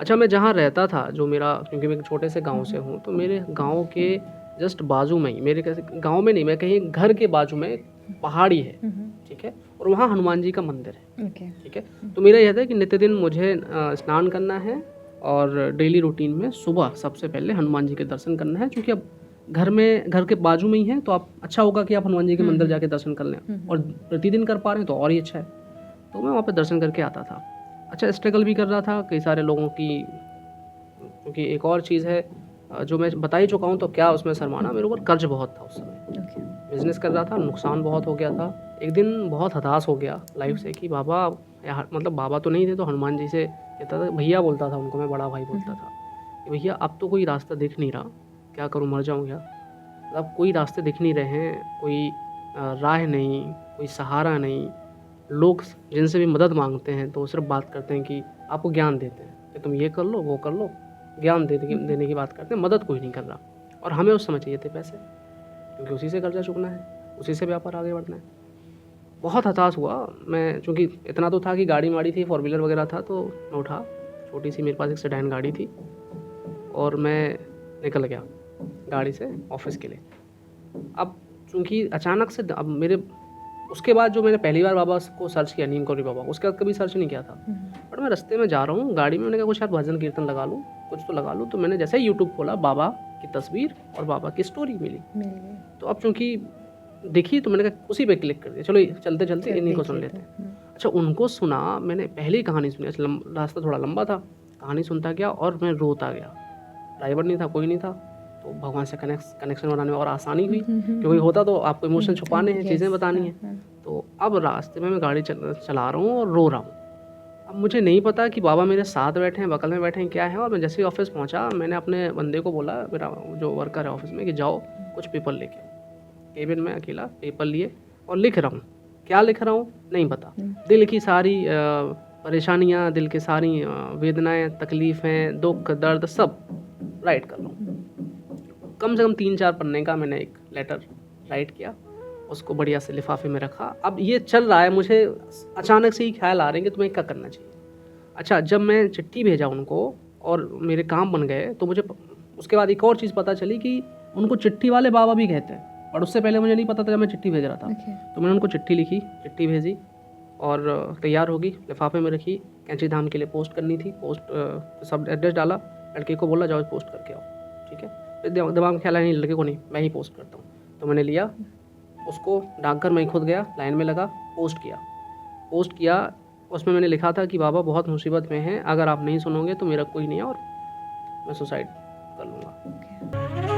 अच्छा, मैं जहाँ रहता था, जो मेरा, क्योंकि मैं एक छोटे से गाँव से हूँ, तो मेरे गाँव के जस्ट बाजू में ही, मेरे कैसे गाँव में नहीं, मैं कहीं घर के बाजू में एक पहाड़ी है, ठीक है? और वहाँ हनुमान जी का मंदिर है, ओके। ठीक है? तो मेरा यह था कि नित्य दिन मुझे स्नान करना है और डेली रूटीन में सुबह सबसे पहले हनुमान जी के दर्शन करना है, क्योंकि अब घर के बाजू में ही है, तो आप अच्छा होगा कि आप हनुमान जी के मंदिर जाके दर्शन कर लें, और प्रतिदिन कर पा रहे हैं तो और ही अच्छा है। तो मैं वहाँ पे दर्शन करके आता था। अच्छा, स्ट्रगल भी कर रहा था कई सारे लोगों की, क्योंकि एक और चीज़ है जो मैं बता ही चुका हूँ, तो क्या उसमें शर्माना, मेरे ऊपर कर्ज बहुत था उस समय। ओके। बिज़नेस कर रहा था, नुकसान बहुत हो गया था। एक दिन बहुत हताश हो गया लाइफ़ से कि बाबा, या मतलब बाबा तो नहीं थे, तो हनुमान जी से कहता था, भैया बोलता था उनको, मैं बड़ा भाई बोलता था कि भैया अब तो कोई रास्ता दिख नहीं रहा, क्या करूँ, मर जाऊँ क्या? मतलब कोई रास्ते दिख नहीं रहे हैं, कोई राह नहीं, कोई सहारा नहीं। लोग जिनसे भी मदद माँगते हैं तो वो सिर्फ़ बात करते हैं कि आपको ज्ञान देते हैं कि तुम ये कर लो, वो कर लो, ज्ञान देने की बात करते हैं, मदद कोई नहीं कर रहा। और हमें उस समय चाहिए थे पैसे, क्योंकि उसी से कर्जा चुकना है, उसी से व्यापार आगे बढ़ना है। बहुत हताश हुआ मैं, चूँकि इतना तो था कि गाड़ी-वाड़ी थी, फ़ोर व्हीलर वगैरह था, तो मैं उठा, छोटी-सी मेरे पास एक सेडान गाड़ी थी, और मैं निकल गया गाड़ी से ऑफ़िस के लिए। अब चूँकि अचानक से अब मेरे, उसके बाद जो मैंने पहली बार बाबा को सर्च किया, नीम करोली बाबा, उसके बाद कभी सर्च नहीं किया था। बट मैं रास्ते में जा रहा हूँ गाड़ी में, मैंने कहा कुछ यार भजन कीर्तन लगा लूँ, कुछ तो लगा लूँ। तो मैंने जैसे ही यूट्यूब खोला, बाबा की तस्वीर और बाबा की स्टोरी मिली। मिल गई। तो अब चूँकि दिखी, तो मैंने कहा उसी पे क्लिक कर दिया, चलो चलते-चलते इन्हीं को सुन देख लेते लेते हैं। हैं। अच्छा, उनको सुना, मैंने पहली कहानी सुनी, अच्छा रास्ता थोड़ा लंबा था, कहानी सुनता गया और मैं रोता गया। ड्राइवर नहीं था, कोई नहीं था, तो भगवान से कनेक्शन बनाने में और आसानी हुई, क्योंकि होता तो आपको इमोशन छुपाने हैं, चीज़ें बतानी हैं। तो अब रास्ते में मैं गाड़ी चला रहा हूँ और रो रहा हूँ। अब मुझे नहीं पता कि बाबा मेरे साथ बैठे हैं, बगल में बैठे हैं, क्या है। और मैं जैसे ही ऑफ़िस पहुँचा, मैंने अपने बंदे को बोला, मेरा जो वर्कर है ऑफ़िस में, कि जाओ कुछ पेपर लेके आओ। केबिन में अकेला पेपर लिए और लिख रहा हूँ। क्या लिख रहा हूँ नहीं पता। दिल की सारी परेशानियाँ, दिल की सारी वेदनाएँ, तकलीफ़ें, दुःख, दर्द सब राइट कर रहा हूँ। कम से कम 3-4 पन्ने का मैंने एक लेटर राइट किया, उसको बढ़िया से लिफ़ाफ़े में रखा। अब ये चल रहा है, मुझे अचानक से ही ख़्याल आ रहे हैं कि तुम्हें क्या करना चाहिए। अच्छा, जब मैं चिट्ठी भेजा उनको और मेरे काम बन गए, तो मुझे उसके बाद एक और चीज़ पता चली कि उनको चिट्ठी वाले बाबा भी कहते हैं, और उससे पहले मुझे नहीं पता था जब मैं चिट्ठी भेज रहा था। तो मैंने उनको चिट्ठी लिखी, चिट्ठी भेजी और तैयार होगी, लिफ़ाफ़े में रखी, कैंची धाम के लिए पोस्ट करनी थी। पोस्ट सब एड्रेस डाला, लड़के को बोला जाओ पोस्ट करके आओ, ठीक है। फिर दिमाग में ख्याल आया, नहीं लड़के को नहीं, मैं ही पोस्ट करता हूँ। तो मैंने लिया उसको, डाकघर में खुद गया, लाइन में लगा, पोस्ट किया। उसमें मैंने लिखा था कि बाबा बहुत मुसीबत में हैं, अगर आप नहीं सुनोगे तो मेरा कोई नहीं है और मैं सुसाइड कर लूँगा।